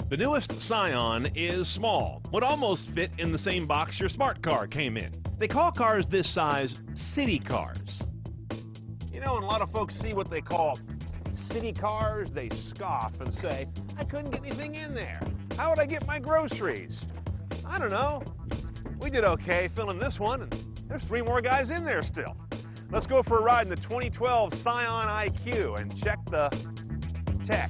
The newest Scion is small, would almost fit in the same box your smart car came in. They call cars this size city cars. You know, when a lot of folks see what they call city cars, they scoff and say, I couldn't get anything in there. How would I get my groceries? I don't know. We did okay filling this one, and there's 3 more guys in there still. Let's go for a ride in the 2012 Scion IQ and check the tech.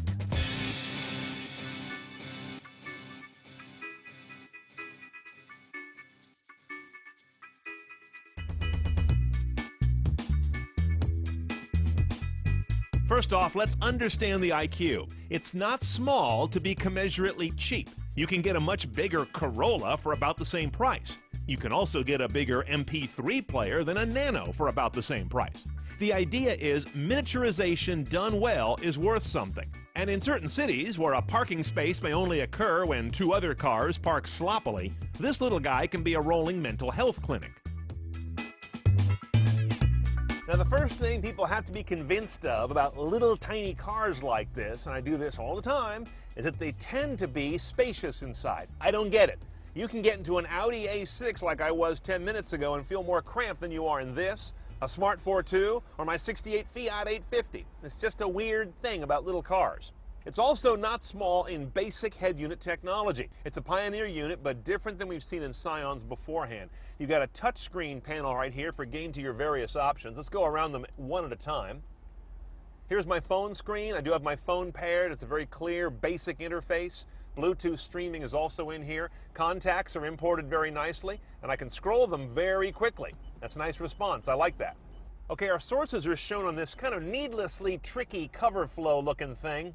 First off, let's understand the IQ. It's not small to be commensurately cheap. You can get a much bigger Corolla for about the same price. You can also get a bigger MP3 player than a Nano for about the same price. The idea is miniaturization done well is worth something. And in certain cities, where a parking space may only occur when 2 other cars park sloppily, this little guy can be a rolling mental health clinic. Now, the first thing people have to be convinced of about little tiny cars like this, and I do this all the time, is that they tend to be spacious inside. I don't get it. You can get into an Audi A6 like I was 10 minutes ago and feel more cramped than you are in this, a Smart 4.2, or my 68 Fiat 850. It's just a weird thing about little cars. It's also not small in basic head unit technology. It's a Pioneer unit, but different than we've seen in Scions beforehand. You've got a touchscreen panel right here for getting to your various options. Let's go around them one at a time. Here's my phone screen. I do have my phone paired. It's a very clear, basic interface. Bluetooth streaming is also in here. Contacts are imported very nicely, and I can scroll them very quickly. That's a nice response. I like that. Okay, our sources are shown on this kind of needlessly tricky cover flow looking thing.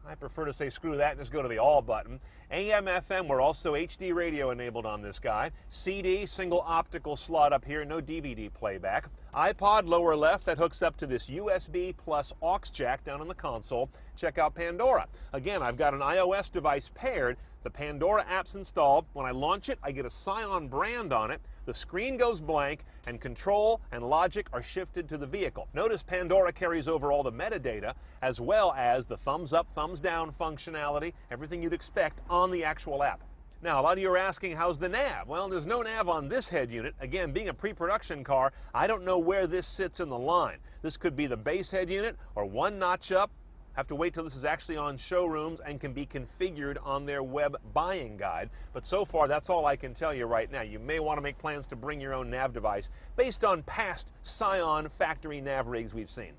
I prefer to say screw that and just go to the all button. AM, FM, we're also HD radio enabled on this guy. CD, single optical slot up here, no DVD playback. iPod lower left, that hooks up to this USB plus aux jack down on the console. Check out Pandora. Again, I've got an iOS device paired. The Pandora app's installed. When I launch it, I get a Scion brand on it. The screen goes blank, and control and logic are shifted to the vehicle. Notice Pandora carries over all the metadata, as well as the thumbs up, thumbs down functionality, everything you'd expect on the actual app. Now, a lot of you are asking, how's the nav? Well, there's no nav on this head unit. Again, being a pre-production car, I don't know where this sits in the line. This could be the base head unit or one notch up. Have to wait till this is actually on showrooms and can be configured on their web buying guide. But so far, that's all I can tell you right now. You may want to make plans to bring your own nav device based on past Scion factory nav rigs we've seen.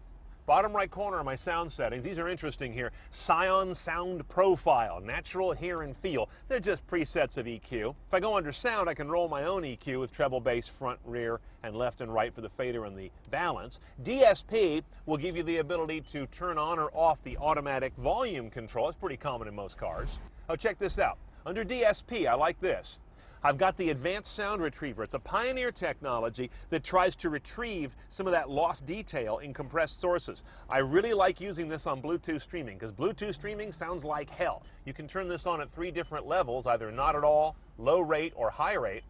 Bottom right corner are my sound settings. These are interesting here. Scion Sound Profile, natural hear and feel. They're just presets of EQ. If I go under sound, I can roll my own EQ with treble, bass, front, rear, and left and right for the fader and the balance. DSP will give you the ability to turn on or off the automatic volume control. It's pretty common in most cars. Oh, check this out. Under DSP, I like this. I've got the Advanced Sound Retriever. It's a Pioneer technology that tries to retrieve some of that lost detail in compressed sources. I really like using this on Bluetooth streaming because Bluetooth streaming sounds like hell. You can turn this on at 3 different levels, either not at all, low rate, or high rate.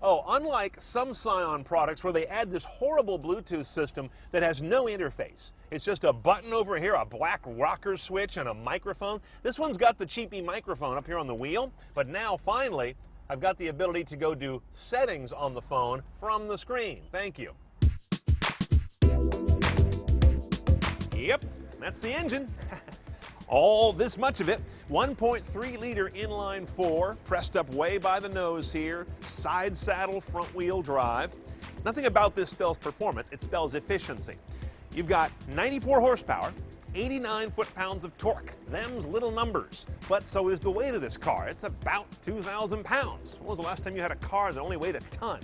Oh, unlike some Scion products where they add this horrible Bluetooth system that has no interface. It's just a button over here, a black rocker switch, and a microphone. This one's got the cheapy microphone up here on the wheel, but now finally, I've got the ability to go do settings on the phone from the screen. Thank you. Yep, that's the engine. All this much of it. 1.3 liter inline 4, pressed up way by the nose here, side saddle front wheel drive. Nothing about this spells performance, it spells efficiency. You've got 94 horsepower, 89 foot-pounds of torque. Them's little numbers. But so is the weight of this car. It's about 2,000 pounds. When was the last time you had a car that only weighed a ton?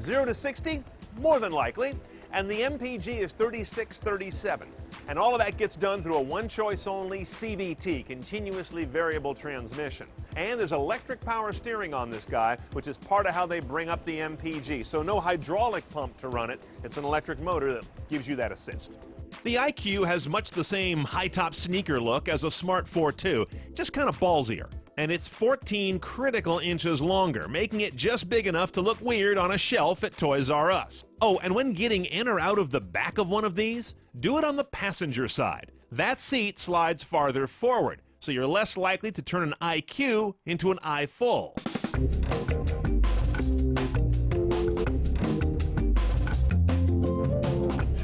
0 to 60? More than likely. And the MPG is 3637. And all of that gets done through a one-choice-only CVT, continuously variable transmission. And there's electric power steering on this guy, which is part of how they bring up the MPG. So no hydraulic pump to run it. It's an electric motor that gives you that assist. The IQ has much the same high-top sneaker look as a Smart 4.2, just kind of ballsier. And it's 14 critical inches longer, making it just big enough to look weird on a shelf at Toys R Us. Oh, and when getting in or out of the back of one of these, do it on the passenger side. That seat slides farther forward. so you're less likely to turn an IQ into an I full.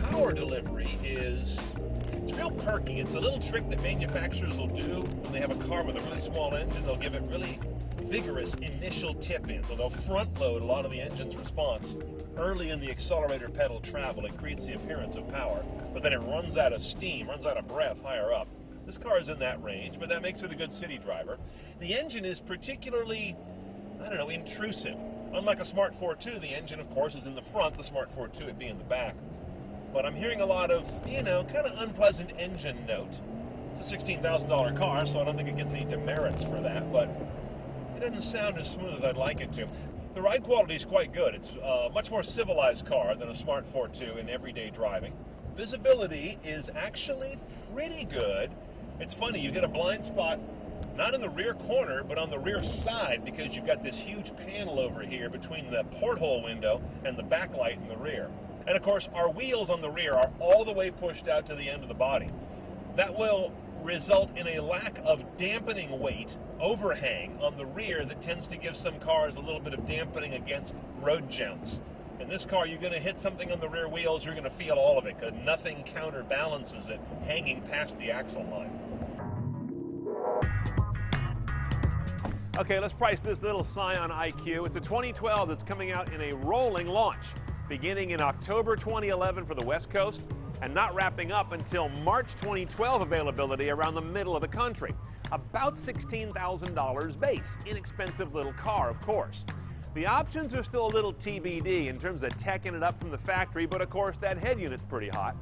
Power delivery it's real perky. It's a little trick that manufacturers will do when they have a car with a really small engine. They'll give it really vigorous initial tip-in. So they'll front load a lot of the engine's response early in the accelerator pedal travel. It creates the appearance of power, but then it runs out of steam, runs out of breath higher up. This car is in that range, but that makes it a good city driver. The engine is particularly, intrusive. Unlike a Smart 4.2, the engine, of course, is in the front, the Smart 4.2 would be in the back. But I'm hearing a lot of, kind of unpleasant engine note. It's a $16,000 car, so I don't think it gets any demerits for that, but it doesn't sound as smooth as I'd like it to. The ride quality is quite good. It's a much more civilized car than a Smart 4.2 in everyday driving. Visibility is actually pretty good. It's funny, you get a blind spot not in the rear corner, but on the rear side, because you've got this huge panel over here between the porthole window and the backlight in the rear. And of course, our wheels on the rear are all the way pushed out to the end of the body. That will result in a lack of dampening weight, overhang on the rear that tends to give some cars a little bit of dampening against road jounce. In this car, you're going to hit something on the rear wheels, you're going to feel all of it, because nothing counterbalances it hanging past the axle line. Okay, let's price this little Scion IQ. It's a 2012 that's coming out in a rolling launch, beginning in October 2011 for the West Coast, and not wrapping up until March 2012 availability around the middle of the country. About $16,000 base. Inexpensive little car, of course. The options are still a little TBD in terms of teching it up from the factory, but of course that head unit's pretty hot.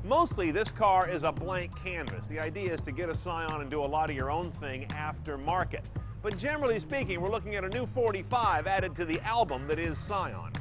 Mostly this car is a blank canvas. The idea is to get a Scion and do a lot of your own thing aftermarket. But generally speaking, we're looking at a new 45 added to the album that is Scion.